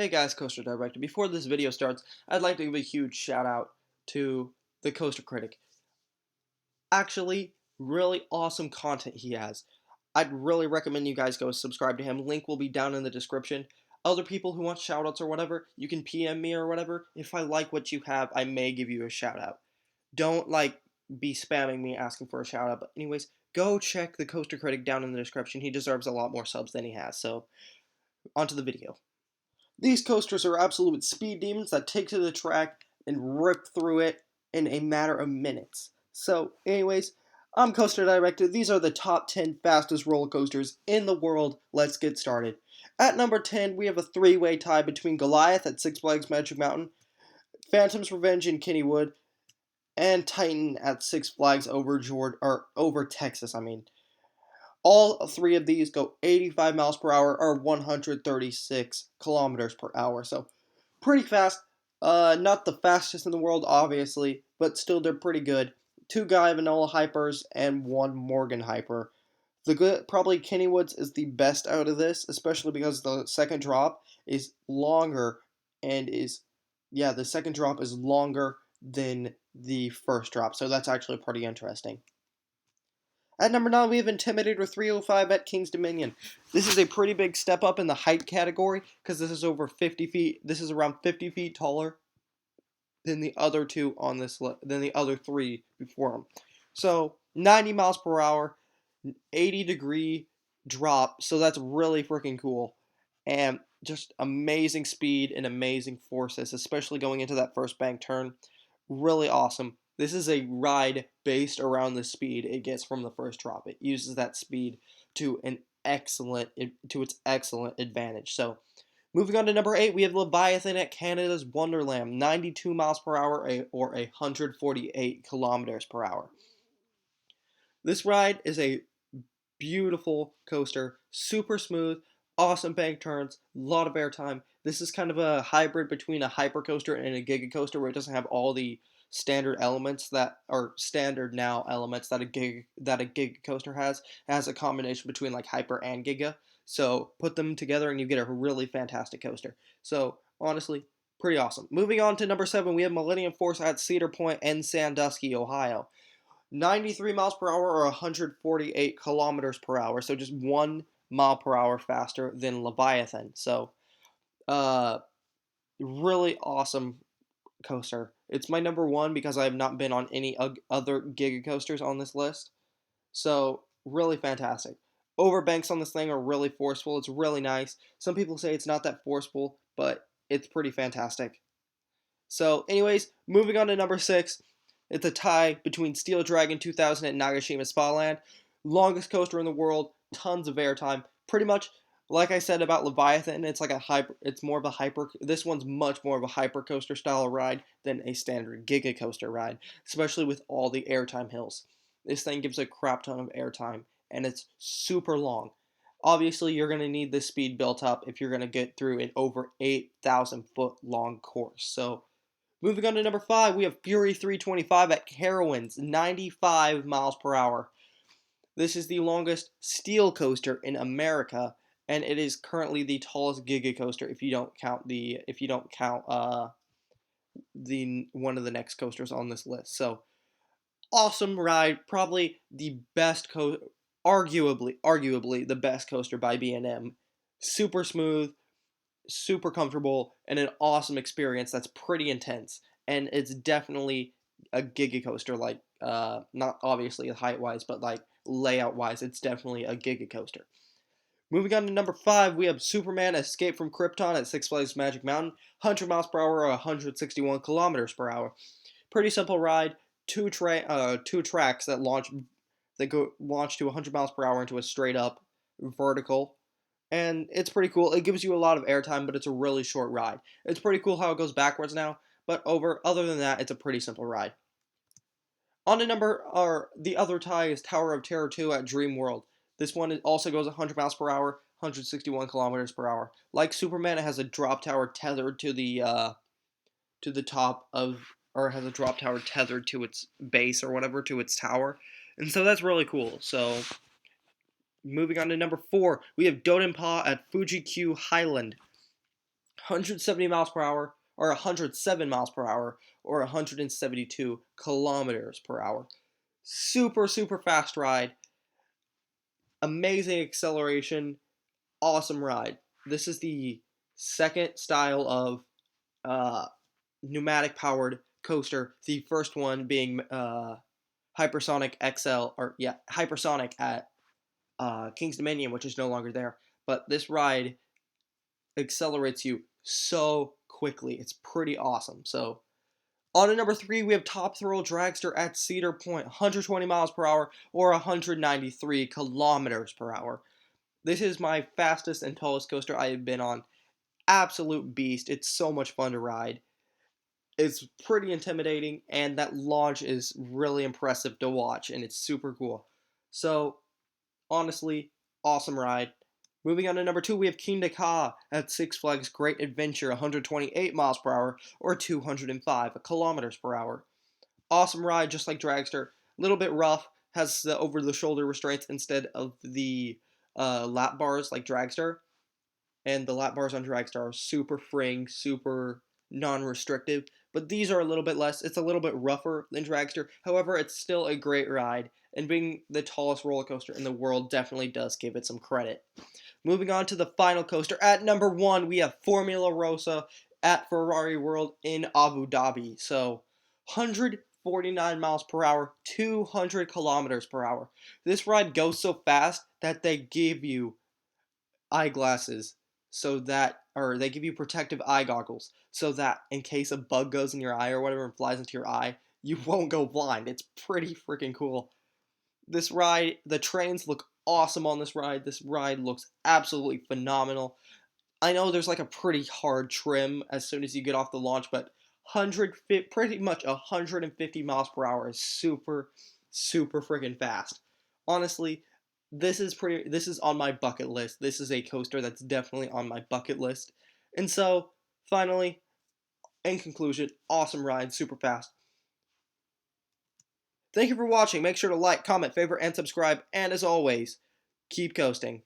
Hey guys, Coaster Director. Before this video starts, I'd like to give a huge shout out to the Coaster Critic. Actually, really awesome content he has. I'd really recommend you guys go subscribe to him. Link will be down in the description. Other people who want shout outs or whatever, you can PM me or whatever. If I like what you have, I may give you a shout out. Don't be spamming me asking for a shout out. But anyways, go check the Coaster Critic down in the description. He deserves a lot more subs than he has. So, onto the video. These coasters are absolute speed demons that take to the track and rip through it in a matter of minutes. So, anyways, I'm Coaster Director. These are the top 10 fastest roller coasters in the world. Let's get started. At number 10, we have a three-way tie between Goliath at Six Flags Magic Mountain, Phantom's Revenge in Kennywood, and Titan at Six Flags over Texas. All three of these go 85 miles per hour or 136 kilometers per hour. So pretty fast. Not the fastest in the world, obviously, but still they're pretty good. Two Guy Vanilla Hypers and one Morgan Hyper. Probably Kennywood's is the best out of this, especially because the second drop is longer and the second drop is longer than the first drop. So that's actually pretty interesting. At number 9, we have Intimidator 305 at King's Dominion. This is a pretty big step up in the height category because this is over 50 feet. This is around 50 feet taller than the other than the other three before them. So 90 miles per hour, 80-degree drop. So that's really freaking cool, and just amazing speed and amazing forces, especially going into that first bank turn. Really awesome. This is a ride based around the speed it gets from the first drop. It uses that speed to its excellent advantage. So, moving on to number 8, we have Leviathan at Canada's Wonderland, 92 miles per hour or 148 kilometers per hour. This ride is a beautiful coaster, super smooth, awesome bank turns, a lot of airtime. This is kind of a hybrid between a hyper coaster and a giga coaster where it doesn't have all the standard elements that are standard now elements that a giga coaster has. It has a combination between like hyper and giga. So put them together and you get a really fantastic coaster. So honestly, pretty awesome. Moving on to number 7, we have Millennium Force at Cedar Point and Sandusky, Ohio. 93 miles per hour or 148 kilometers per hour. So just 1 mile per hour faster than Leviathan. So, really awesome coaster. It's my number 1 because I have not been on any other Giga coasters on this list. So, really fantastic. Overbanks on this thing are really forceful. It's really nice. Some people say it's not that forceful, but it's pretty fantastic. So, anyways, moving on to number 6. It's a tie between Steel Dragon 2000 at Nagashima Spaland. Longest coaster in the world, tons of airtime. Pretty much, like I said about Leviathan, it's like this one's much more of a hyper coaster style ride than a standard Giga coaster ride, especially with all the airtime hills. This thing gives a crap ton of airtime, and it's super long. Obviously, you're going to need this speed built up if you're going to get through an over 8,000 foot long course. So, moving on to number 5, we have Fury 325 at Carowinds, 95 miles per hour. This is the longest steel coaster in America, and it is currently the tallest Giga coaster if you don't count the one of the next coasters on this list. So awesome ride, probably the best arguably the best coaster by B&M. Super smooth, super comfortable, and an awesome experience that's pretty intense. And it's definitely a Giga coaster, not obviously height wise, but like layout wise, it's definitely a Giga coaster. Moving on to number 5, we have Superman Escape from Krypton at Six Flags Magic Mountain, 100 miles per hour or 161 kilometers per hour. Pretty simple ride. Two tracks that launch to 100 miles per hour into a straight up vertical, and it's pretty cool. It gives you a lot of airtime, but it's a really short ride. It's pretty cool how it goes backwards now, but other than that, it's a pretty simple ride. On to the other tie is Tower of Terror 2 at Dream World. This one also goes 100 miles per hour, 161 kilometers per hour. Like Superman, it has a drop tower tethered to the top or has a drop tower tethered to its base or whatever, to its tower. And so that's really cool. So moving on to number 4, we have Donenpa at Fuji Q Highland. 170 miles per hour, or 107 miles per hour, or 172 kilometers per hour. Super, super fast ride. Amazing acceleration. Awesome ride. This is the second style of pneumatic powered coaster. The first one being Hypersonic XL, or yeah, Hypersonic at King's Dominion, which is no longer there. But this ride accelerates you so quickly. It's pretty awesome. So on to number 3, we have Top Thrill Dragster at Cedar Point, 120 miles per hour or 193 kilometers per hour. This is my fastest and tallest coaster I have been on. Absolute beast. It's so much fun to ride. It's pretty intimidating, and that launch is really impressive to watch, and it's super cool. So, honestly, awesome ride. Moving on to number 2, we have Kingda Ka at Six Flags Great Adventure, 128 miles per hour or 205 kilometers per hour. Awesome ride, just like Dragster. A little bit rough, has the over-the-shoulder restraints instead of the lap bars like Dragster. And the lap bars on Dragster are super freeing, super non-restrictive. But these are a little bit less. It's a little bit rougher than Dragster. However, it's still a great ride. And being the tallest roller coaster in the world definitely does give it some credit. Moving on to the final coaster. At number 1, we have Formula Rossa at Ferrari World in Abu Dhabi. So, 149 miles per hour, 200 kilometers per hour. This ride goes so fast that they give you eyeglasses so that, or they give you protective eye goggles so that in case a bug goes in your eye or whatever and flies into your eye, you won't go blind. It's pretty freaking cool. This ride, the trains look awesome on this ride. This ride looks absolutely phenomenal. I know there's like a pretty hard trim as soon as you get off the launch, but pretty much 150 miles per hour is super, super freaking fast. Honestly, this is on my bucket list. This is a coaster that's definitely on my bucket list. And so, finally, in conclusion, awesome ride, super fast. Thank you for watching. Make sure to like, comment, favorite, and subscribe. And as always, keep coasting.